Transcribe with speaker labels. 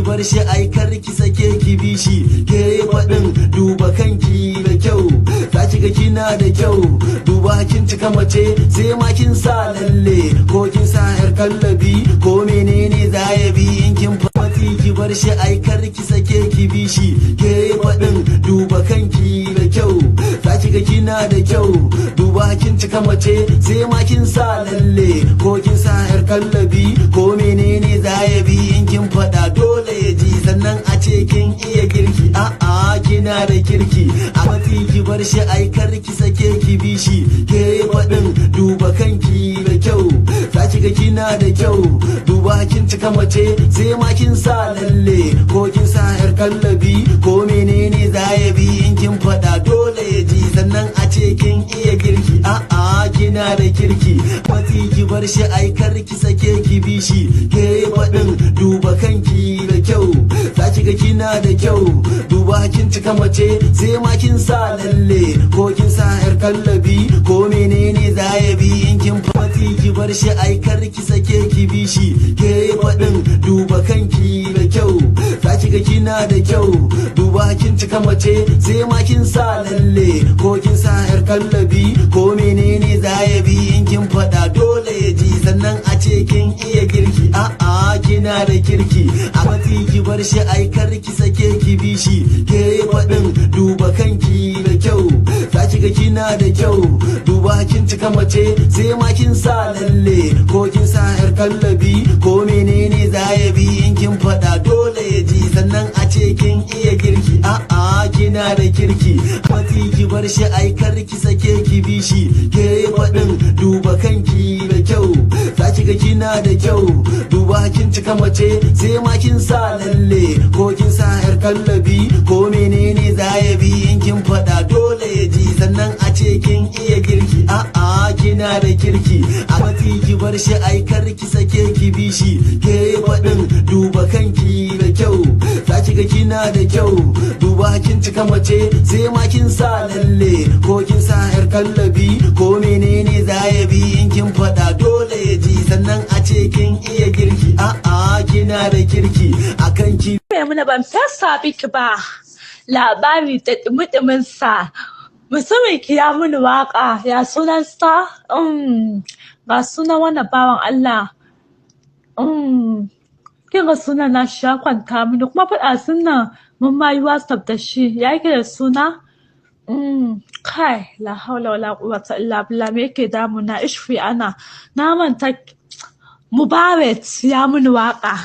Speaker 1: ki bar shi ai kar ki sake ki bi shi ke faɗin duba kanki da kyau za ki ga kina da kyau duba kin cika mace sai ma kin sa lalle ko kin sa yar kallabi ko menene za ya bi in kin fati ki bar shi ai kar ki sake ki bi shi ke faɗin duba kanki da kyau za ki ga kina da kyau duba kin cika mace sai ma kin sa lalle ko kin sa yar kallabi ko menene za ya bi in kin faɗa dole ya ji sannan a ce kin iya girki a'a kina da kirki a mati ki bar shi ai kar ki sake ki bi shi ke faɗin duba kanki da kyau za ki ga kina da kyau duba kin cika mace sai ma kin sa lalle ko kin sa yar kallabi ko menene za ya bi in kin faɗa dole ya ji sannan a ce kin iya girki a'a kina da kirki mati ki bar shi ai kar ki sake ki bi shi ke faɗin duba kanki da kyau za ki ga kina da kyau duba kin cika mace sai ma kin sa lalle ko kin sa yar kallabi ko menene za ya bi in kin fati ki bar shi ai kar ki sake ki bi shi ke faɗin duba kanki da kyau za ki ga kina da kyau duba kin cika mace sai ma kin sa lalle ko kin sa yar kallabi ko menene za ya bi in kin faɗa dole ya ji sannan a ce kin iya girki a'a kina da kirki a mati ki bar shi ai kar ki sake ki bi shi ke faɗin duba kanki da kyau za ki ga kina da kyau duba kin cika mace sai ma kin sa lalle ko kin sa yar kallabi ko menene za ya bi in kin faɗa dole ya ji sannan a ce kin iya girki a'a kina da kirki mati ki bar shi ai kar ki sake ki bi shi ke faɗin duba kanki da kyau za ki ga kina da kyau duba kin cika mace sai ma kin sa lalle ko kin sa yar kallabi ko menene za ya bi in kin faɗa dole ya ji sannan a ce kin iya girki a'a kina da kirki a mati ki bar shi ai kar ki sake ki bi shi ke faɗin duba kanki da kyau za ki ga kina da kyau duba kin cika mace sai ma kin sa lalle ko kin sa yar kallabi ko menene za ya bi in kin faɗa dole ya ji sannan a ce kin iya girki a'a kina da kirki akan ki
Speaker 2: muna ban fesa biki ba labari da dumudumin sa musamman ki ya mini waka ya sunan sa ga sunan wannan bawan Allah kin ga sunan na shi ya kwanta mini kuma faɗa sunan mun ma yi WhatsApp da shi ya yake da suna kai la haula wala quwwata illa billah me yake damuna ishfi ana na manta Mubarak ya mini waka